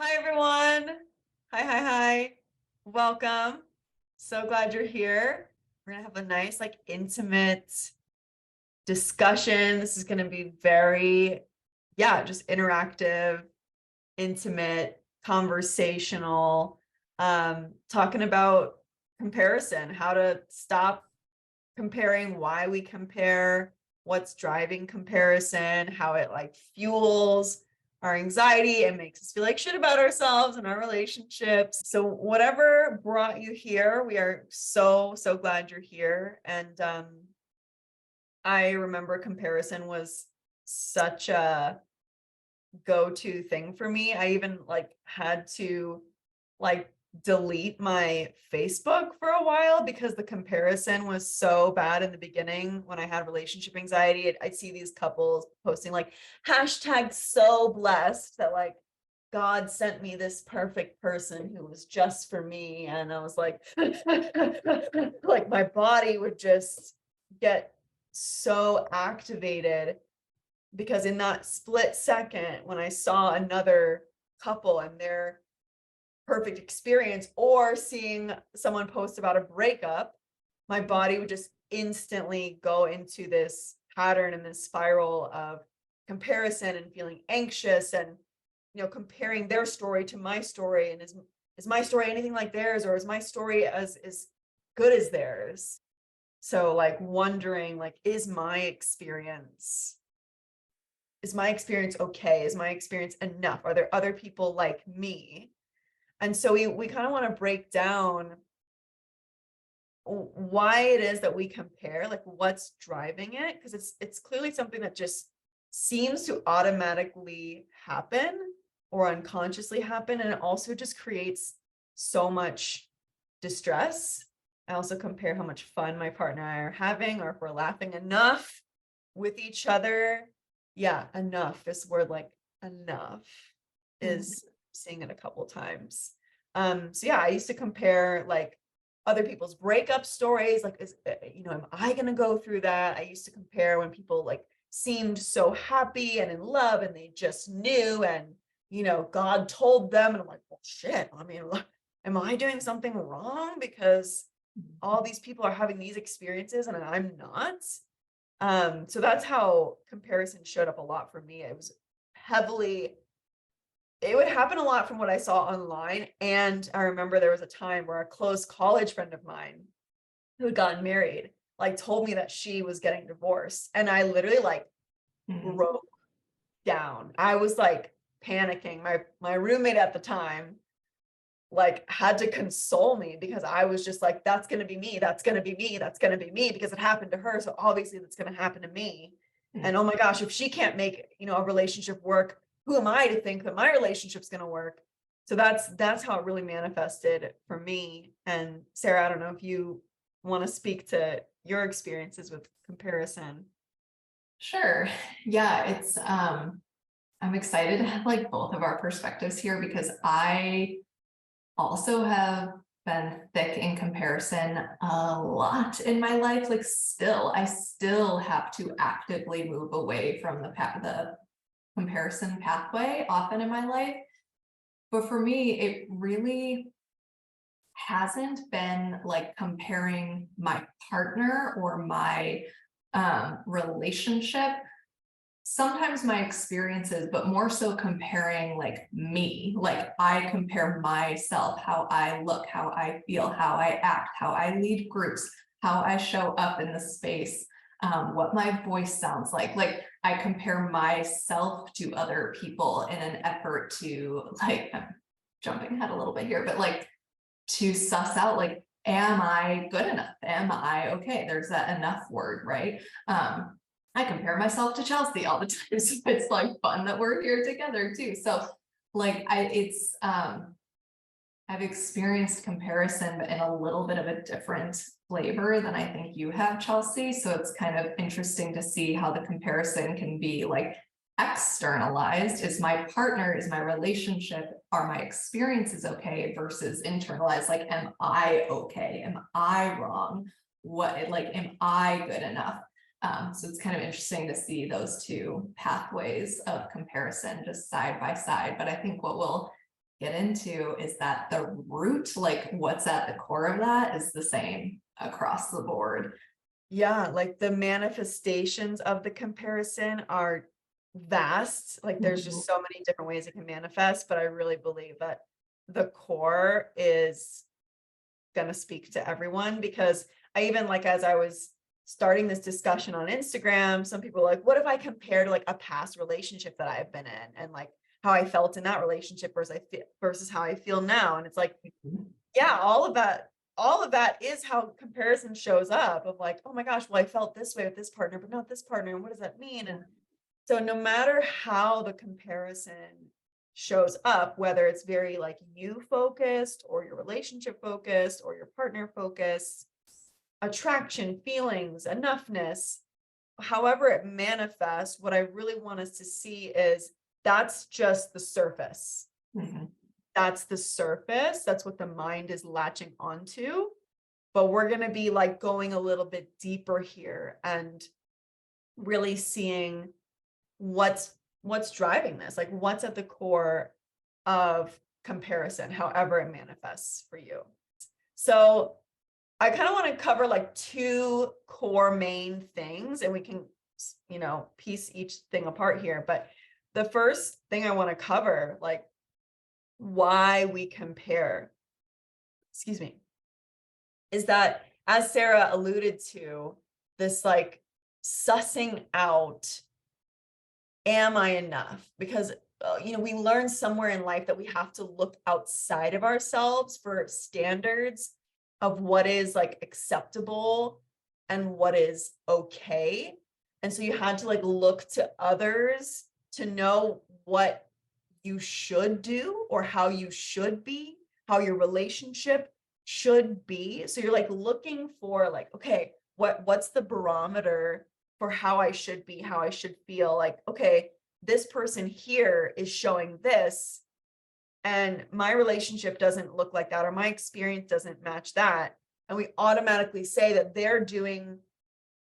Hi, everyone. Hi. Welcome. So glad you're here. We're going to have a nice, intimate discussion. This is going to be very, just interactive, intimate, conversational, talking about comparison, how to stop comparing, why we compare, what's driving comparison, how it fuels our anxiety and makes us feel like shit about ourselves and our relationships. So whatever brought you here, we are so glad you're here. And I remember comparison was such a go-to thing for me. I even had to delete my Facebook for a while because the comparison was so bad in the beginning. When I had relationship anxiety, I'd see these couples posting hashtag so blessed that God sent me this perfect person who was just for me. And I was like, my body would just get so activated because in that split second, when I saw another couple and their perfect experience or seeing someone post about a breakup, my body would just instantly go into this pattern and this spiral of comparison and feeling anxious and comparing their story to my story. And is my story anything like theirs, or is my story as good as theirs? So wondering is my experience okay? Is my experience enough? Are there other people like me? And so we kind of want to break down why it is that we compare, what's driving it, because it's clearly something that just seems to automatically happen or unconsciously happen, and it also just creates so much distress. I also compare how much fun my partner and I are having, or if we're laughing enough with each other. Yeah, enough. This word enough is seeing it a couple times. So yeah, I used to compare other people's breakup stories. Am I gonna go through that? I used to compare when people seemed so happy and in love and they just knew, and God told them, and I'm like, well, shit. I mean, am I doing something wrong because all these people are having these experiences and I'm not? So that's how comparison showed up a lot for me. It would happen a lot from what I saw online. And I remember there was a time where a close college friend of mine who had gotten married, told me that she was getting divorced. And I literally broke down. I was panicking. My roommate at the time had to console me because I was just that's going to be me. That's going to be me. That's going to be me because it happened to her. So obviously that's going to happen to me. And oh my gosh, if she can't make, a relationship work, who am I to think that my relationship's going to work? So that's how it really manifested for me. And Sarah, I don't know if you want to speak to your experiences with comparison. Sure. Yeah, I'm excited to have both of our perspectives here because I also have been thick in comparison a lot in my life. I still have to actively move away from the comparison pathway often in my life. But for me, it really hasn't been comparing my partner or my relationship. Sometimes my experiences, but more so comparing me. I compare myself, how I look, how I feel, how I act, how I lead groups, how I show up in the space, what my voice sounds like. I compare myself to other people in an effort to I'm jumping ahead a little bit here, but to suss out am I good enough? Am I okay? There's that enough word, right? I compare myself to Chelsea all the time. So it's fun that we're here together too. So I've experienced comparison, but in a little bit of a different flavor than I think you have, Chelsea. So it's kind of interesting to see how the comparison can be externalized. Is my partner, is my relationship, are my experiences okay, versus internalized, am I okay? Am I wrong? Am I good enough? So it's kind of interesting to see those two pathways of comparison just side by side. But I think what we'll get into is that the root, like what's at the core of that, is the same across the board. Yeah, like the manifestations of the comparison are vast. Like there's just so many different ways it can manifest, but I really believe that the core is going to speak to everyone, because I even, like, as I was starting this discussion on Instagram, some people are like, what if I compare to like a past relationship that I've been in and like how I felt in that relationship versus how I feel now? And it's like, yeah, all of that is how comparison shows up, of like, oh my gosh, well, I felt this way with this partner, but not this partner. And what does that mean? And so no matter how the comparison shows up, whether it's very like you focused or your relationship focused or your partner focused, attraction, feelings, enoughness, however it manifests, what I really want us to see is that's just the surface. That's the surface. That's what the mind is latching onto. But we're going to be like going a little bit deeper here and really seeing what's driving this, like what's at the core of comparison, however it manifests for you. So I kind of want to cover like two core main things, and we can, piece each thing apart here. But the first thing I want to cover, like why we compare, is that, as Sarah alluded to, this like sussing out, am I enough? Because we learn somewhere in life that we have to look outside of ourselves for standards of what is like acceptable and what is okay. And so you had to like look to others to know what you should do or how you should be, how your relationship should be. So you're like looking for like, okay, what's the barometer for how I should be, how I should feel? Like, okay, this person here is showing this, and my relationship doesn't look like that, or my experience doesn't match that. And we automatically say that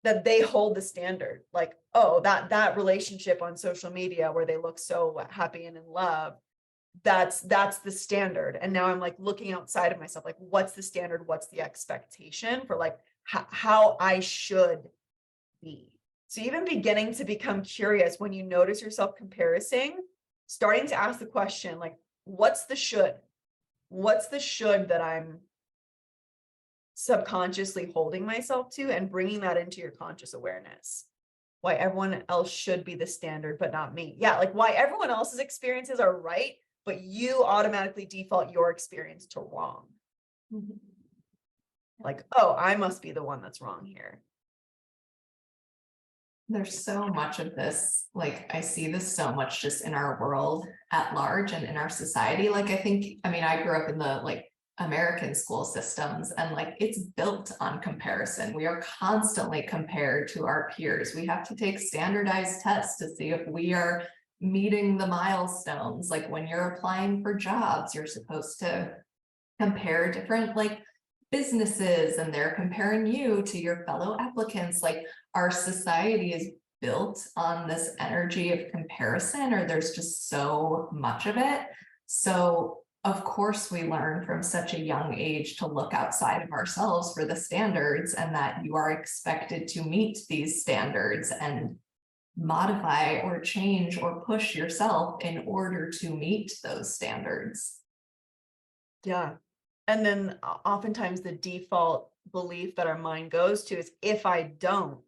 that they hold the standard. Like, oh, that relationship on social media where they look so happy and in love, that's the standard. And now I'm like looking outside of myself, like, what's the standard? What's the expectation for like how I should be? So even beginning to become curious when you notice yourself comparing, starting to ask the question, like, what's the should? What's the should that I'm subconsciously holding myself to, and bringing that into your conscious awareness? Why everyone else should be the standard, but not me. Yeah, like why everyone else's experiences are right, but you automatically default your experience to wrong. Like, oh, I must be the one that's wrong here. There's so much of this, like I see this so much just in our world at large and in our society. Like I grew up in the like American school systems, and like it's built on comparison. We are constantly compared to our peers. We have to take standardized tests to see if we are meeting the milestones. Like when you're applying for jobs, you're supposed to compare different like businesses, and they're comparing you to your fellow applicants. Like our society is built on this energy of comparison, or there's just so much of it. So of course we learn from such a young age to look outside of ourselves for the standards, and that you are expected to meet these standards and modify or change or push yourself in order to meet those standards. Yeah. And then oftentimes the default belief that our mind goes to is, if I don't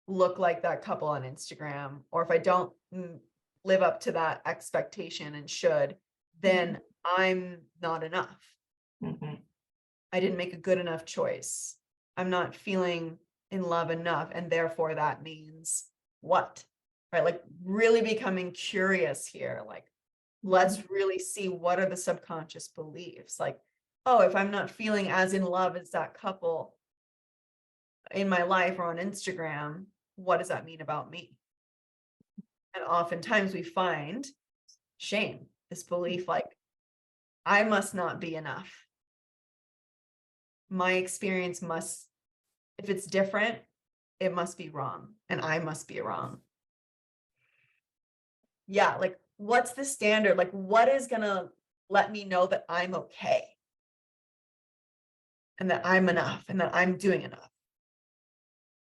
look like that couple on Instagram, or if I don't live up to that expectation and should, then I'm not enough. I didn't make a good enough choice. I'm not feeling in love enough. And therefore that means what? Right? Like really becoming curious here. Like, let's really see, what are the subconscious beliefs? Like, oh, if I'm not feeling as in love as that couple in my life or on Instagram, what does that mean about me? And oftentimes we find shame, this belief like, I must not be enough. My experience must, if it's different, it must be wrong, and I must be wrong. Yeah, like what's the standard? Like what is gonna let me know that I'm okay and that I'm enough and that I'm doing enough.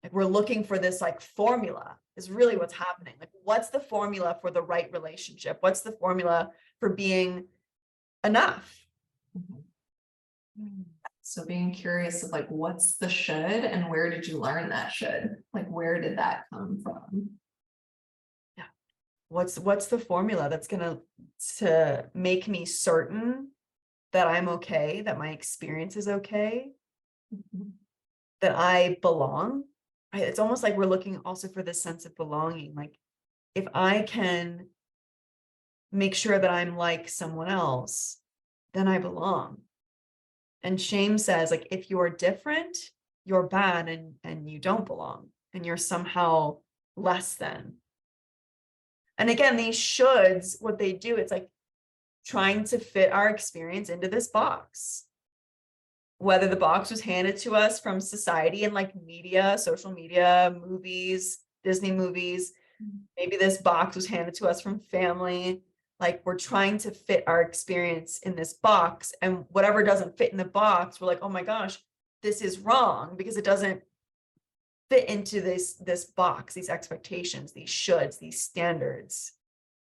Like we're looking for this like formula is really what's happening. Like what's the formula for the right relationship? What's the formula for being enough? So being curious of like, what's the should and where did you learn that should? Like, where did that come from? Yeah. What's the formula that's gonna to make me certain that I'm okay, that my experience is okay, that I belong? Right? It's almost like we're looking also for this sense of belonging. Like if I can make sure that I'm like someone else, then I belong. And shame says, like, if you're different, you're bad and you don't belong and you're somehow less than. And again, these shoulds, what they do, it's like trying to fit our experience into this box. Whether the box was handed to us from society and like media, social media, movies, Disney movies, maybe this box was handed to us from family. Like we're trying to fit our experience in this box, and whatever doesn't fit in the box, we're like, oh my gosh, this is wrong because it doesn't fit into this box, these expectations, these shoulds, these standards.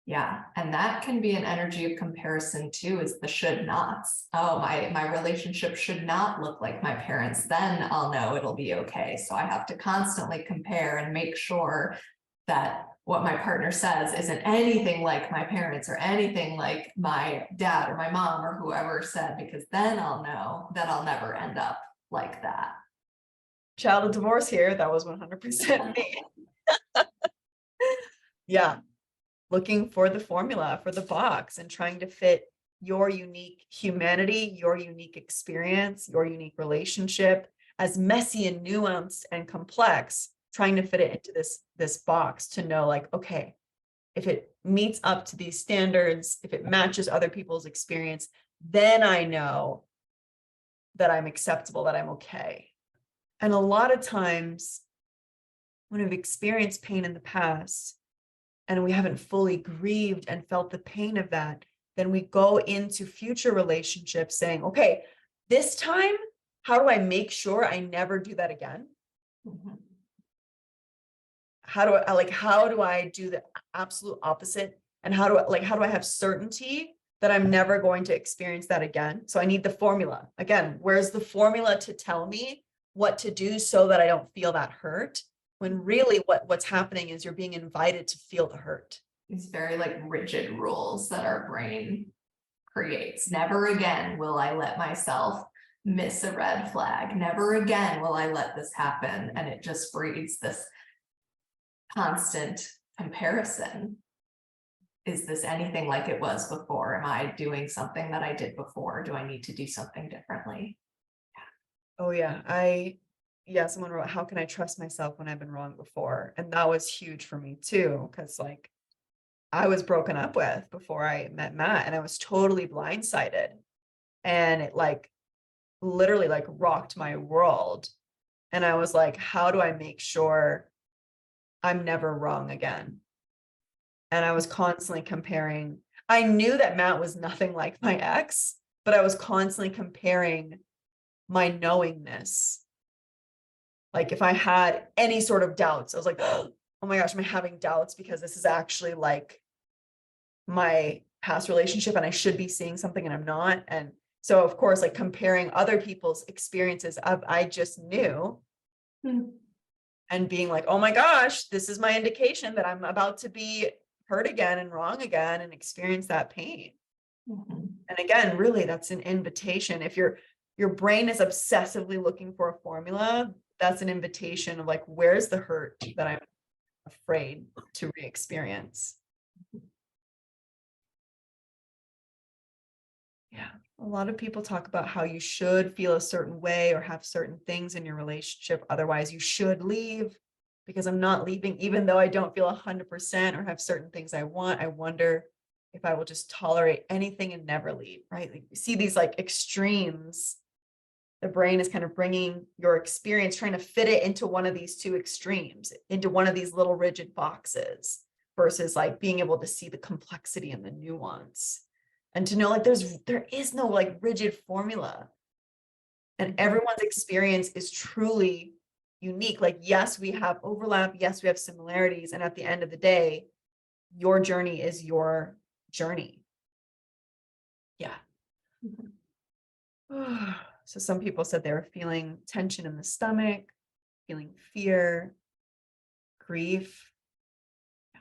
Yeah, and that can be an energy of comparison too, is the should nots. Oh, my relationship should not look like my parents, then I'll know it'll be okay. So I have to constantly compare and make sure that what my partner says isn't anything like my parents or anything like my dad or my mom or whoever said, because then I'll know that I'll never end up like that. Child of divorce here, that was 100% me. Yeah. Looking for the formula for the box and trying to fit your unique humanity, your unique experience, your unique relationship, as messy and nuanced and complex, trying to fit it into this box to know like, okay, if it meets up to these standards, if it matches other people's experience, then I know that I'm acceptable, that I'm okay. And a lot of times when we've experienced pain in the past, and we haven't fully grieved and felt the pain of that, then we go into future relationships saying, okay, this time, how do I make sure I never do that again? Mhm. How do I do the absolute opposite? And how do I have certainty that I'm never going to experience that again? So I need the formula. Again, where's the formula to tell me what to do so that I don't feel that hurt? When really what's happening is you're being invited to feel the hurt. These very like rigid rules that our brain creates. Never again will I let myself miss a red flag. Never again will I let this happen. And it just breeds this constant comparison. Is this anything like it was before? Am I doing something that I did before? Do I need to do something differently? Oh yeah, someone wrote, how can I trust myself when I've been wrong before? And that was huge for me too, because like I was broken up with before I met Matt and I was totally blindsided. And it like literally like rocked my world. And I was like, how do I make sure I'm never wrong again? And I was constantly comparing. I knew that Matt was nothing like my ex, but I was constantly comparing my knowingness. Like if I had any sort of doubts, I was like, oh my gosh, am I having doubts because this is actually like my past relationship and I should be seeing something and I'm not. And so of course, like comparing other people's experiences of I just knew and being like, oh my gosh, this is my indication that I'm about to be hurt again and wrong again and experience that pain. And again, really that's an invitation. If your brain is obsessively looking for a formula, that's an invitation of like, where's the hurt that I'm afraid to re-experience? Yeah. A lot of people talk about how you should feel a certain way or have certain things in your relationship. Otherwise, you should leave because I'm not leaving, even though I don't feel 100% or have certain things I want. I wonder if I will just tolerate anything and never leave, right? Like you see these like extremes. The brain is kind of bringing your experience, trying to fit it into one of these two extremes, into one of these little rigid boxes versus like being able to see the complexity and the nuance. And to know like there is no like rigid formula, and everyone's experience is truly unique. Like, yes, we have overlap. Yes, we have similarities. And at the end of the day, your journey is your journey. Yeah. So some people said they were feeling tension in the stomach, feeling fear, grief.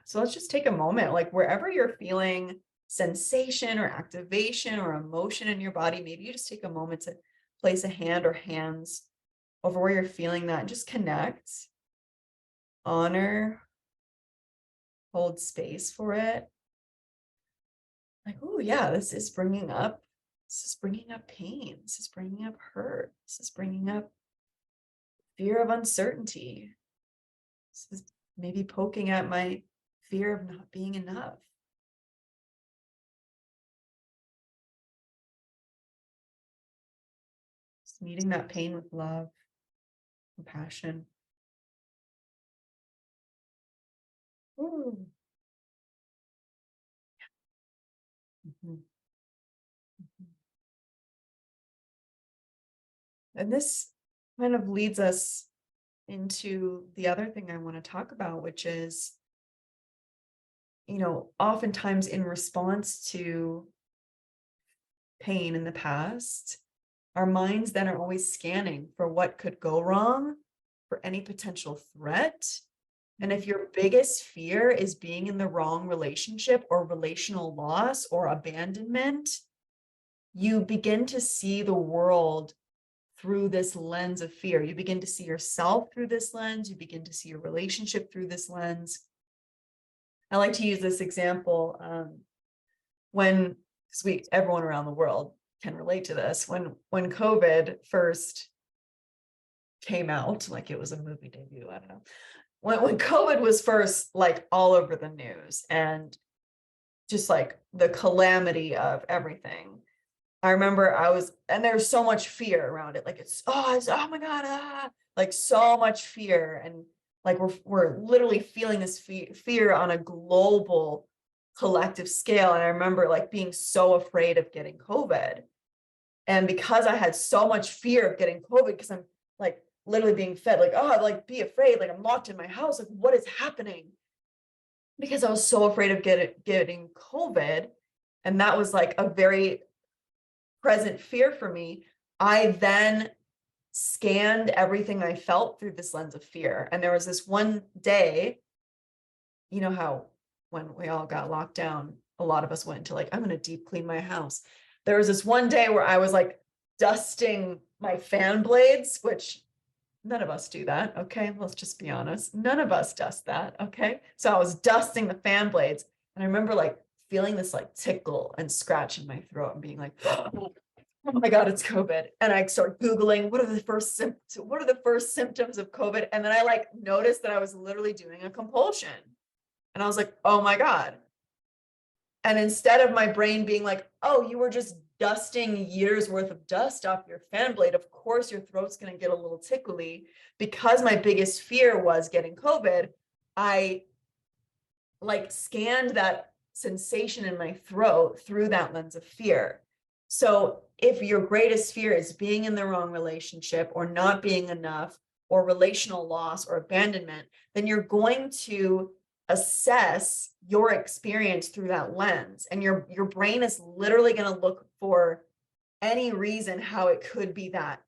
So let's just take a moment, like wherever you're feeling sensation or activation or emotion in your body, maybe you just take a moment to place a hand or hands over where you're feeling that. Just connect, honor, hold space for it. Like, oh yeah, this is bringing up pain. This is bringing up hurt. This is bringing up fear of uncertainty. This is maybe poking at my fear of not being enough. Just meeting that pain with love, compassion. Ooh. Mhm. Mhm. And this kind of leads us into the other thing I want to talk about, which is, oftentimes in response to pain in the past, our minds then are always scanning for what could go wrong, for any potential threat. And if your biggest fear is being in the wrong relationship or relational loss or abandonment, you begin to see the world through this lens of fear. You begin to see yourself through this lens. You begin to see your relationship through this lens. I like to use this example because everyone around the world can relate to this. When COVID first came out, like it was a movie debut, I don't know. When COVID was first like all over the news and just like the calamity of everything, I remember and there's so much fear around it. Like it's oh my God, like so much fear. And like we're literally feeling this fear on a global collective scale. And I remember like being so afraid of getting COVID. And because I had so much fear of getting COVID, because I'm like literally being fed like, oh, like be afraid, like I'm locked in my house, like what is happening? Because I was so afraid of getting COVID. And that was like a very present fear for me. I then scanned everything I felt through this lens of fear. And there was this one day, you know how when we all got locked down, a lot of us went into like, I'm going to deep clean my house. There was this one day where I was like dusting my fan blades, which none of us do that. Okay. Let's just be honest. None of us dust that. Okay. So I was dusting the fan blades, and I remember like feeling this like tickle and scratch in my throat and being like, oh my God, it's COVID. And I start Googling what are the first symptoms of COVID. And then I like noticed that I was literally doing a compulsion. And I was like, oh my God. And instead of my brain being like, oh, you were just dusting years worth of dust off your fan blade, of course your throat's going to get a little tickly. Because my biggest fear was getting COVID, I like scanned that sensation in my throat through that lens of fear. So if your greatest fear is being in the wrong relationship or not being enough or relational loss or abandonment, then you're going to assess your experience through that lens. And your brain is literally going to look for any reason how it could be that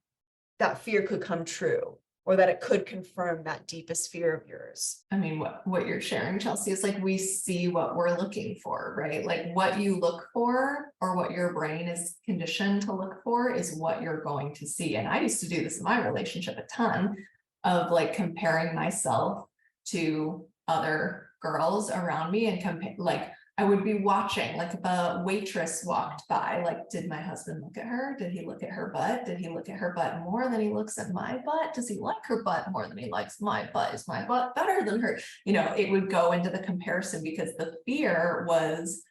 fear could come true, or that it could confirm that deepest fear of yours. I mean, what you're sharing, Chelsea, is like we see what we're looking for, right? Like what you look for or what your brain is conditioned to look for is what you're going to see. And I used to do this in my relationship a ton, of like comparing myself to other girls around me and like I would be watching, like if a waitress walked by, like, did my husband look at her? Did he look at her butt? Did he look at her butt more than he looks at my butt? Does he like her butt more than he likes my butt? Is my butt better than her? It would go into the comparison because the fear was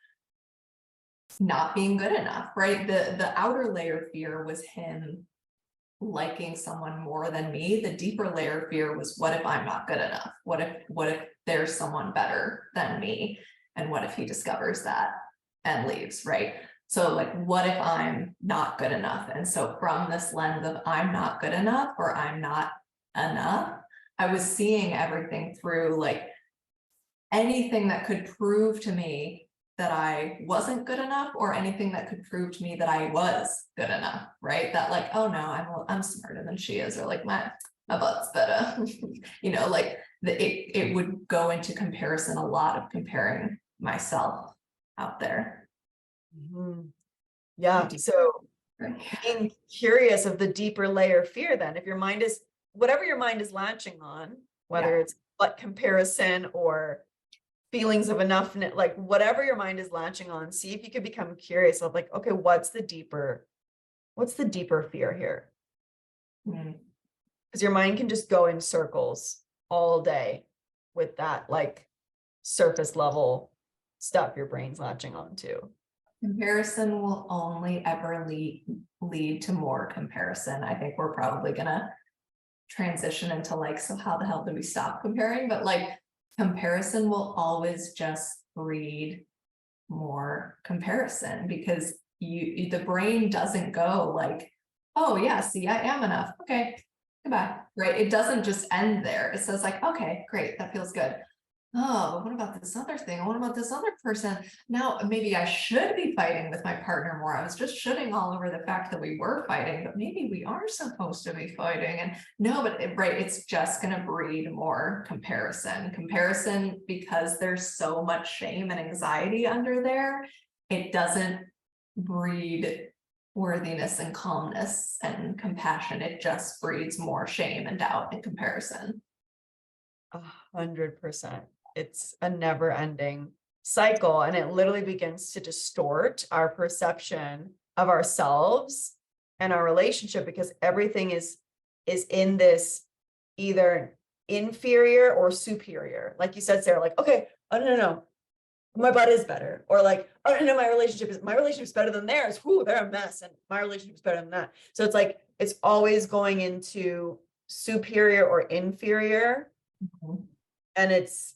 not being good enough, right? The outer layer fear was him liking someone more than me. The deeper layer fear was, what if I'm not good enough? What if there's someone better than me? And what if he discovers that and leaves, right? So like, what if I'm not good enough? And so from this lens of I'm not good enough or I'm not enough, I was seeing everything through like anything that could prove to me that I wasn't good enough, or anything that could prove to me that I was good enough, right? That like, oh no, I'm smarter than she is, or like my butt's better. Like it would go into comparison, a lot of comparing myself out there. Mhm. Yeah. Do- So right? being curious of the deeper layer fear, then if your mind is, whatever your mind is latching on, whether Yeah. it's but comparison or feelings of enoughness, like whatever your mind is latching on, see if you could become curious of like, okay, what's the deeper fear here? Mm. Because your mind can just go in circles all day with that like surface level stuff your brain's latching on to. Comparison will only ever lead to more comparison. I think we're probably gonna transition into like, so how the hell do we stop comparing? But like, comparison will always just breed more comparison, because the brain doesn't go like, oh yeah, see, I am enough, okay, goodbye, right? It doesn't just end there. It says like, okay, great, that feels good. Oh, but what about this other thing? What about this other person? Now, maybe I should be fighting with my partner more. I was just shitting all over the fact that we were fighting, but maybe we are supposed to be fighting. And no, but right, it's just going to breed more comparison, because there's so much shame and anxiety under there. It doesn't breed worthiness and calmness and compassion. It just breeds more shame and doubt and comparison. 100%. It's a never ending cycle, and it literally begins to distort our perception of ourselves and our relationship, because everything is in this either inferior or superior. Like you said, Sarah, like, okay, oh no, my butt is better, or like, oh no, my relationship is better than theirs. Whoo, they're a mess, and my relationship is better than that. So it's like it's always going into superior or inferior. Mhm. And it's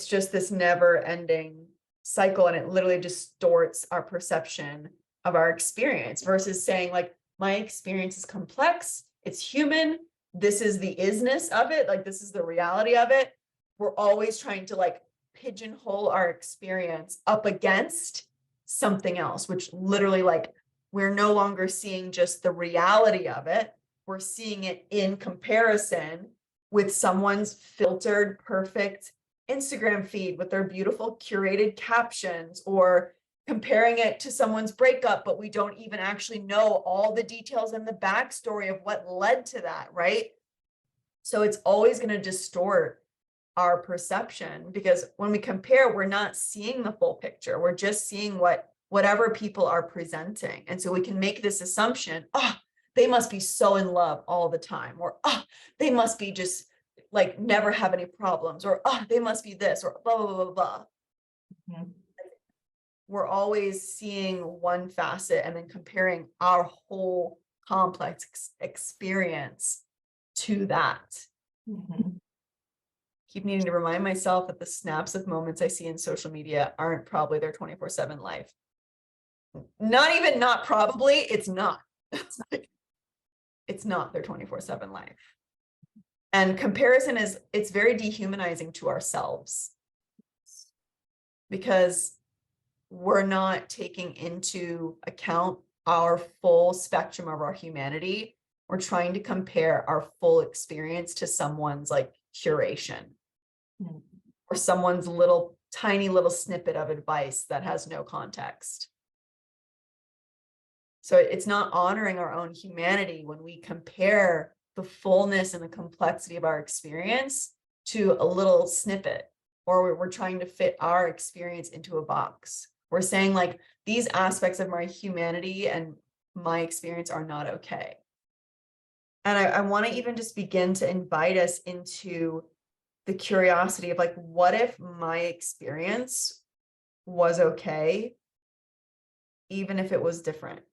just this never ending cycle, and it literally distorts our perception of our experience, versus saying like, my experience is complex, it's human, this is the isness of it, like this is the reality of it. We're always trying to like pigeonhole our experience up against something else, which literally, like, we're no longer seeing just the reality of it, we're seeing it in comparison with someone's filtered perfect Instagram feed with their beautiful curated captions, or comparing it to someone's breakup, but we don't even actually know all the details and the backstory of what led to that, right? So it's always going to distort our perception, because when we compare, we're not seeing the full picture. We're just seeing whatever people are presenting. And so we can make this assumption, oh, they must be so in love all the time, or oh, they must be just like never have any problems, or oh, they must be this, or blah, blah, blah, blah. Mhm. We're always seeing one facet and then comparing our whole complex experience to that. Mhm. Keep needing to remind myself that the snaps of moments I see in social media aren't probably their 24/7 life. Not probably, it's not. It's not their 24/7 life. And comparison it's very dehumanizing to ourselves, because we're not taking into account our full spectrum of our humanity. We're trying to compare our full experience to someone's like curation, Mhm. or someone's little tiny little snippet of advice that has no context. So it's not honoring our own humanity when we compare the fullness and the complexity of our experience to a little snippet, or we're trying to fit our experience into a box. We're saying like, these aspects of my humanity and my experience are not okay. And I want to even just begin to invite us into the curiosity of like, what if my experience was okay, even if it was different?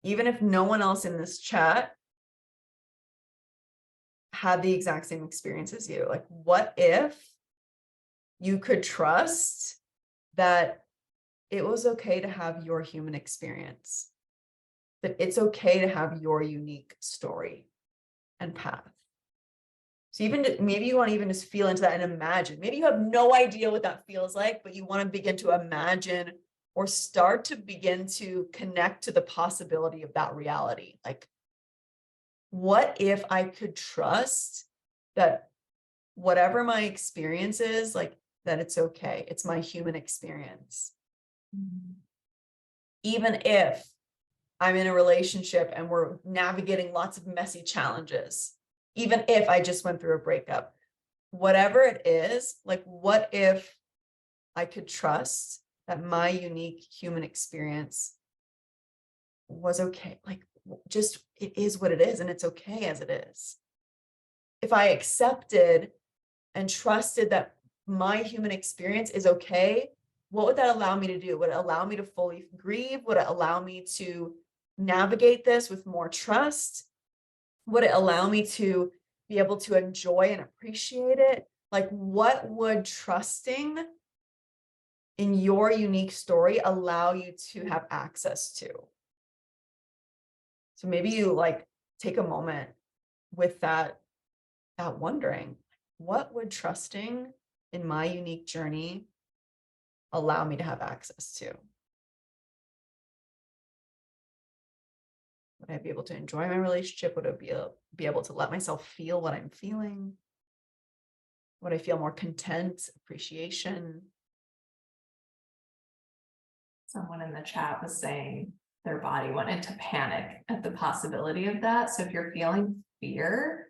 Even if no one else in this chat had the exact same experience as you, like, what if you could trust that it was okay to have your human experience, that it's okay to have your unique story and path. So even maybe you want to even just feel into that and imagine. Maybe you have no idea what that feels like, but you want to begin to imagine or start to begin to connect to the possibility of that reality. Like, what if I could trust that whatever my experience is, like, that it's okay. It's my human experience. Even if I'm in a relationship and we're navigating lots of messy challenges, even if I just went through a breakup, whatever it is, like, what if I could trust that my unique human experience was okay? Like, just, it is what it is, and it's okay as it is. If I accepted and trusted that my human experience is okay, what would that allow me to do? Would it allow me to fully grieve? Would it allow me to navigate this with more trust? Would it allow me to be able to enjoy and appreciate it? Like, what would trusting in your unique story allow you to have access to? So maybe you like take a moment with that wondering, what would trusting in my unique journey allow me to have access to? Would I be able to enjoy my relationship? Would I be able to let myself feel what I'm feeling? Would I feel more content, appreciation? Someone in the chat was saying their body went into panic at the possibility of that. So if you're feeling fear,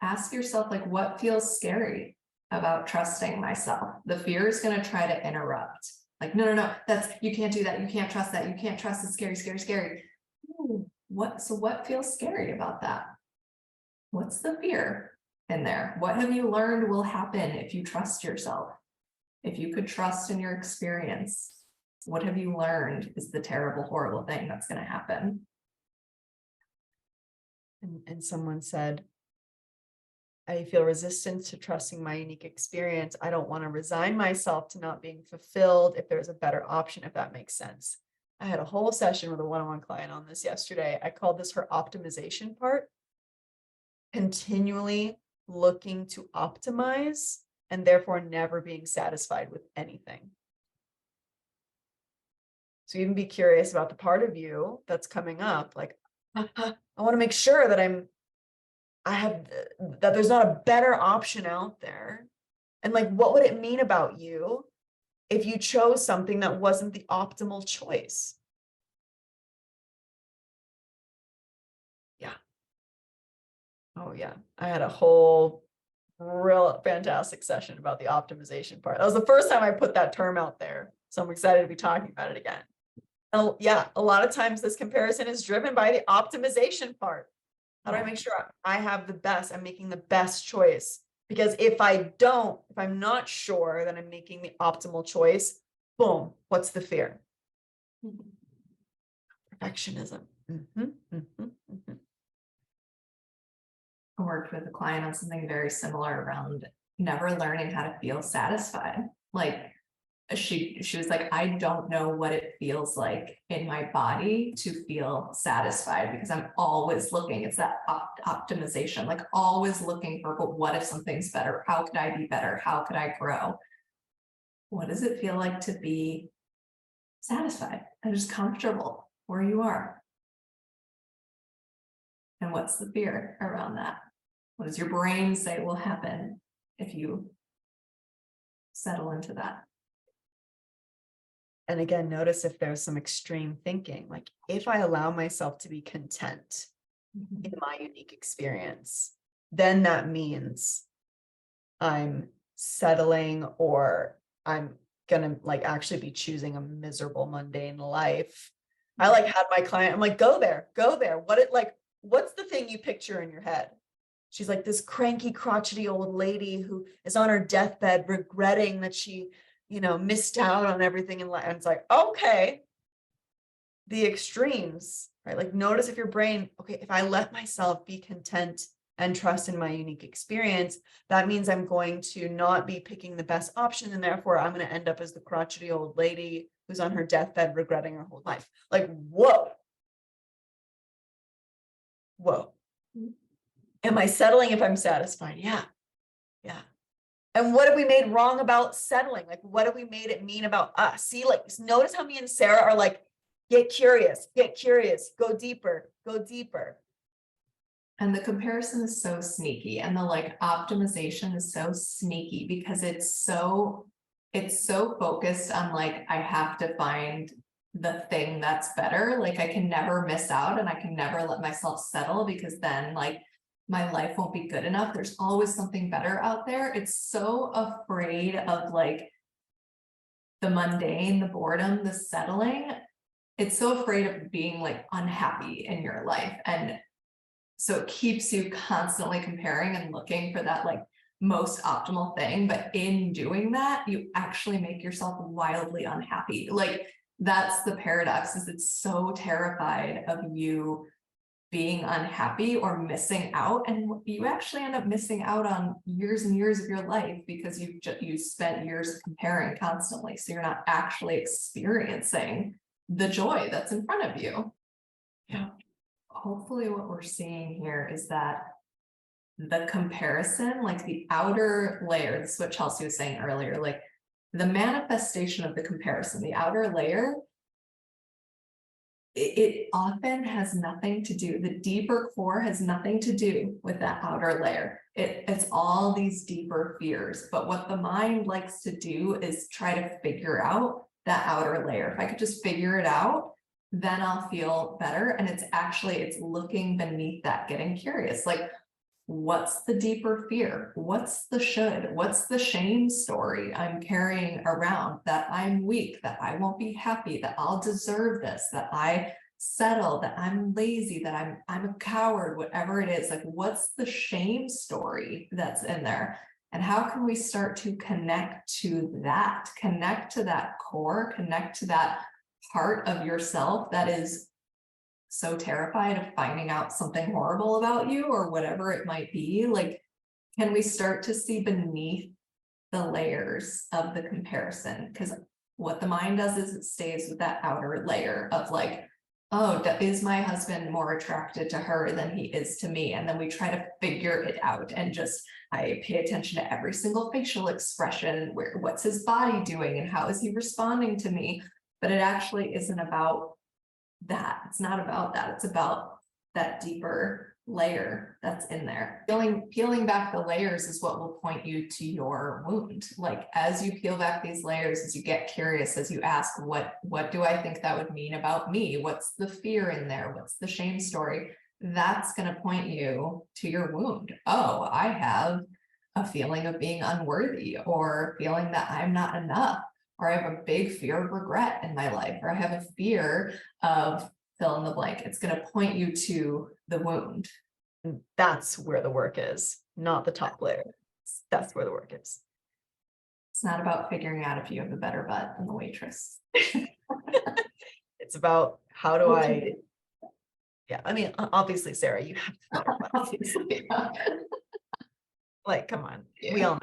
ask yourself, like, what feels scary about trusting myself? The fear is going to try to interrupt. Like, no, you can't do that. You can't trust that. You can't trust. It's scary, scary, scary. Ooh, what feels scary about that? What's the fear in there? What have you learned will happen if you trust yourself? If you could trust in your experience, what have you learned is the terrible, horrible thing that's going to happen? And someone said, I feel resistance to trusting my unique experience. I don't want to resign myself to not being fulfilled if there's a better option, if that makes sense. I had a whole session with a one-on-one client on this yesterday. I called this her optimization part. Continually looking to optimize and therefore never being satisfied with anything. So even be curious about the part of you that's coming up. Like, I want to make sure that that there's not a better option out there. And like, what would it mean about you if you chose something that wasn't the optimal choice? Yeah. Oh yeah. I had a whole real fantastic session about the optimization part. That was the first time I put that term out there. So I'm excited to be talking about it again. And yeah, a lot of times this comparison is driven by the optimization part. How do I make sure I have the best, I'm making the best choice? Because if I'm not sure that I'm making the optimal choice, boom, what's the fear? Perfectionism. I worked with a client on something very similar around never learning how to feel satisfied. Like, she was like, I don't know what it feels like in my body to feel satisfied because I'm always looking. It's that optimization, like always looking for, but what if something's better? How could I be better? How could I grow? What does it feel like to be satisfied and just comfortable where you are? And what's the fear around that? What does your brain say will happen if you settle into that? And again, notice if there's some extreme thinking, like if I allow myself to be content in my unique experience, then that means I'm settling or I'm gonna like actually be choosing a miserable, mundane life. I like had my client, I'm like, go there. What's the thing you picture in your head? She's like this cranky, crotchety old lady who is on her deathbed regretting that she missed out on everything in life. And it's like, okay, the extremes, right? Like, notice if your brain, okay, if I let myself be content and trust in my unique experience, that means I'm going to not be picking the best option. And therefore I'm going to end up as the crotchety old lady who's on her deathbed regretting her whole life. Like, whoa. Whoa. Am I settling if I'm satisfied? Yeah. Yeah. And what have we made wrong about settling? Like, what have we made it mean about us? See, like, notice how me and Sarah are like, get curious, go deeper, go deeper. And the comparison is so sneaky, and the like optimization is so sneaky because it's so focused on like, I have to find the thing that's better. Like I can never miss out and I can never let myself settle because then like my life won't be good enough. There's always something better out there. It's so afraid of like the mundane, the boredom, the settling. It's so afraid of being like unhappy in your life. And so it keeps you constantly comparing and looking for that like most optimal thing. But in doing that, you actually make yourself wildly unhappy. Like that's the paradox, is it's so terrified of you being unhappy or missing out. And you actually end up missing out on years and years of your life because you spent years comparing constantly. So you're not actually experiencing the joy that's in front of you. Yeah. Hopefully what we're seeing here is that the comparison, like the outer layer, this is what Chelsea was saying earlier, like the manifestation of the comparison, the outer layer, it often has nothing to do, the deeper core has nothing to do with that outer layer. It's all these deeper fears. But what the mind likes to do is try to figure out that outer layer. If I could just figure it out, then I'll feel better. And it's looking beneath that, getting curious, like, what's the deeper fear? What's the should? What's the shame story I'm carrying around, that I'm weak, that I won't be happy, that I'll deserve this, that I settle, that I'm lazy, that I'm a coward, whatever it is. Like, what's the shame story that's in there? And how can we start to connect to that core, connect to that part of yourself that is so terrified of finding out something horrible about you or whatever it might be? Like, can we start to see beneath the layers of the comparison? Because what the mind does is it stays with that outer layer of like, oh, is my husband more attracted to her than he is to me? And then we try to figure it out, and just I pay attention to every single facial expression, what's his body doing and how is he responding to me? But it actually isn't about that. It's not about that. It's about that deeper layer that's in there. Peeling back the layers is what will point you to your wound. Like, as you peel back these layers, as you get curious, as you ask, what do I think that would mean about me? What's the fear in there? What's the shame story? That's going to point you to your wound. Oh, I have a feeling of being unworthy, or feeling that I'm not enough, or I have a big fear of regret in my life, or I have a fear of fill in the blank. It's going to point you to the wound. And that's where the work is, not the top layer. That's where the work is. It's not about figuring out if you have a better butt than the waitress. It's about how do I, yeah, I mean, obviously, Sarah, you have the better butt. Obviously, yeah. Like, come on, Yeah. we all know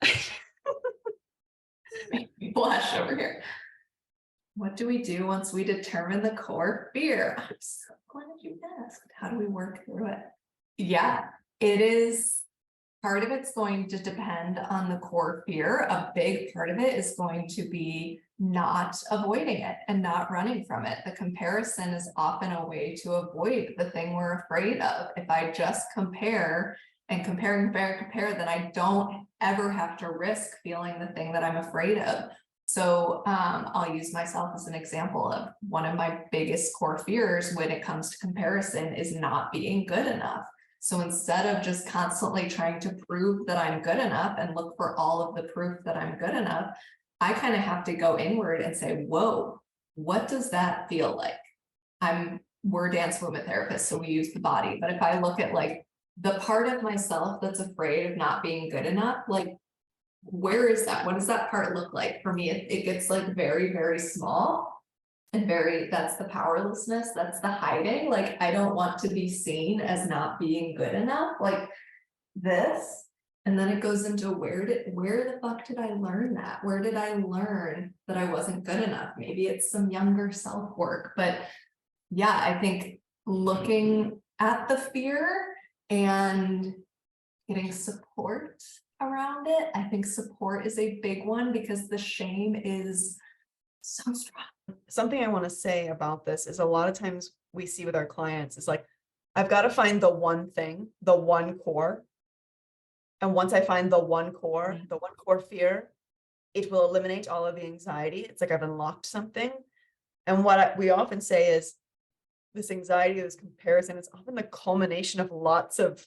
that. Make me blush over here. What do we do once we determine the core fear? I'm so glad you asked. How do we work through it? Yeah, it is. Part of it's going to depend on the core fear. A big part of it is going to be not avoiding it and not running from it. The comparison is often a way to avoid the thing we're afraid of. If I just compare and compare, then I don't ever have to risk feeling the thing that I'm afraid of. So I'll use myself as an example of one of my biggest core fears when it comes to comparison is not being good enough. So instead of just constantly trying to prove that I'm good enough and look for all of the proof that I'm good enough, I kind of have to go inward and say, whoa, what does that feel like? We're dance movement therapists, so we use the body. But if I look at like the part of myself that's afraid of not being good enough, like, where is that? What does that part look like? For me, it gets like very, very small and that's the powerlessness. That's the hiding. Like, I don't want to be seen as not being good enough. Like this, And then it goes into where the fuck did I learn that? Where did I learn that I wasn't good enough? Maybe it's some younger self work, but yeah, I think looking at the fear and getting support around it. I think support is a big one because the shame is so strong. Something I want to say about this is a lot of times we see with our clients is like, I've got to find the one thing, the one core. And once I find the one core fear, it will eliminate all of the anxiety. It's like I've unlocked something. And what we often say is this anxiety, this comparison, is often the culmination of lots of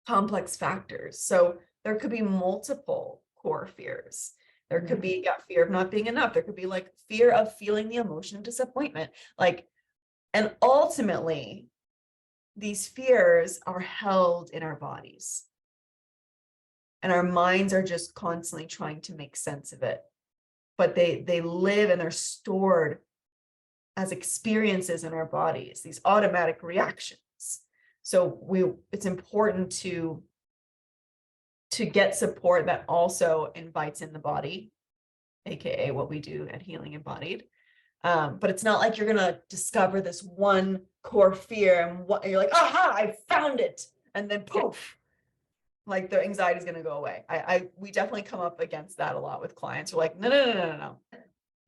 complex factors. So there could be multiple core fears. There could be fear of not being enough. There could be like fear of feeling the emotion of disappointment. Like, and ultimately, these fears are held in our bodies. And our minds are just constantly trying to make sense of it. But they live and they're stored as experiences in our bodies, these automatic reactions. So it's important to get support that also invites in the body, aka what we do at Healing Embodied. But it's not like you're gonna discover this one core fear and you're like, aha, I found it, and then poof, like the anxiety is gonna go away. We definitely come up against that a lot with clients. We're like, no.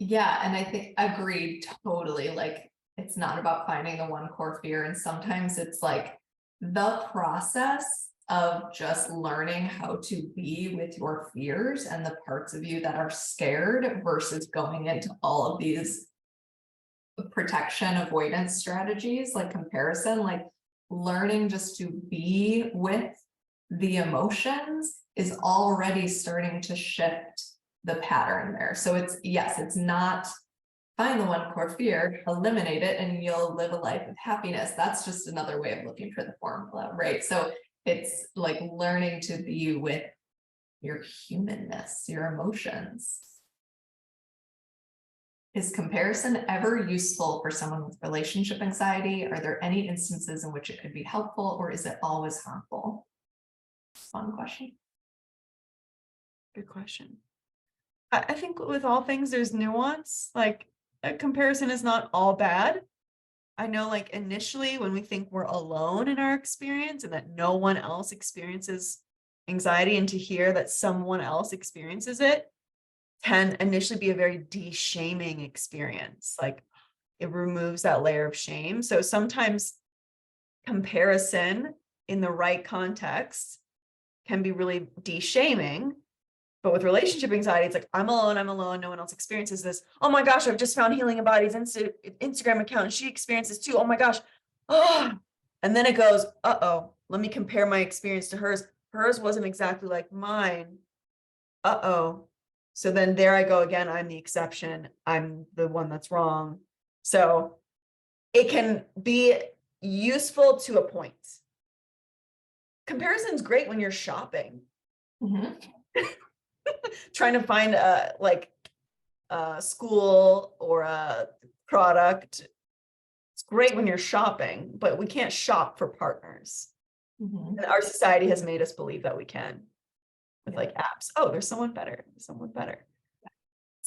Yeah, and I think agreed totally. Like it's not about finding the one core fear, and sometimes it's like the process of just learning how to be with your fears and the parts of you that are scared versus going into all of these protection avoidance strategies like comparison, like learning just to be with the emotions is already starting to shift the pattern there. So it's not find the one core fear, eliminate it, and you'll live a life of happiness. That's just another way of looking for the formula, right? So it's like learning to be with your humanness, your emotions. Is comparison ever useful for someone with relationship anxiety? Are there any instances in which it could be helpful, or is it always harmful? Fun question. Good question. I think with all things, there's nuance. Like a comparison is not all bad. I know, like initially when we think we're alone in our experience and that no one else experiences anxiety, and to hear that someone else experiences it can initially be a very de-shaming experience. Like it removes that layer of shame. So sometimes comparison in the right context can be really de-shaming. But with relationship anxiety, it's like, I'm alone, no one else experiences this. Oh my gosh, I've just found Healing Embodied's Instagram account and she experiences too. Oh my gosh. Oh. And then it goes, uh-oh, let me compare my experience to hers. Hers wasn't exactly like mine. Uh-oh. So then there I go again. I'm the exception. I'm the one that's wrong. So it can be useful to a point. Comparison's great when you're shopping. Trying to find a school or a product. It's great when you're shopping, but we can't shop for partners. And our society has made us believe that we can with like apps. Oh, there's someone better. It's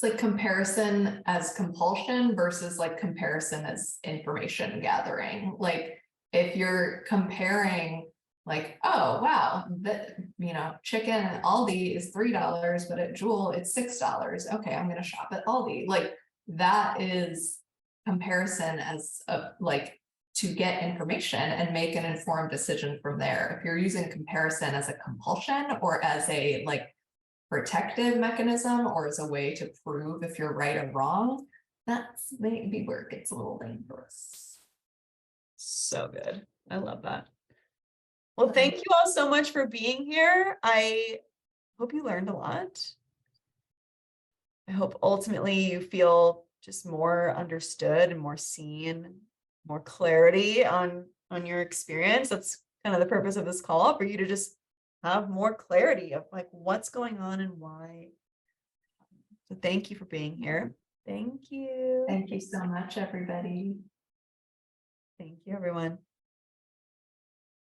like comparison as compulsion versus like comparison as information gathering. Like if you're comparing like, oh, wow, that, chicken at Aldi is $3, but at Jewel, it's $6. Okay, I'm going to shop at Aldi. Like that is comparison as to get information and make an informed decision from there. If you're using comparison as a compulsion or as a protective mechanism or as a way to prove if you're right or wrong, that's maybe where it gets a little dangerous. So good. I love that. Well, thank you all so much for being here. I hope you learned a lot. I hope ultimately you feel just more understood and more seen, more clarity on your experience. That's kind of the purpose of this call, for you to just have more clarity of like what's going on and why. So thank you for being here. Thank you. Thank you so much, everybody. Thank you, everyone.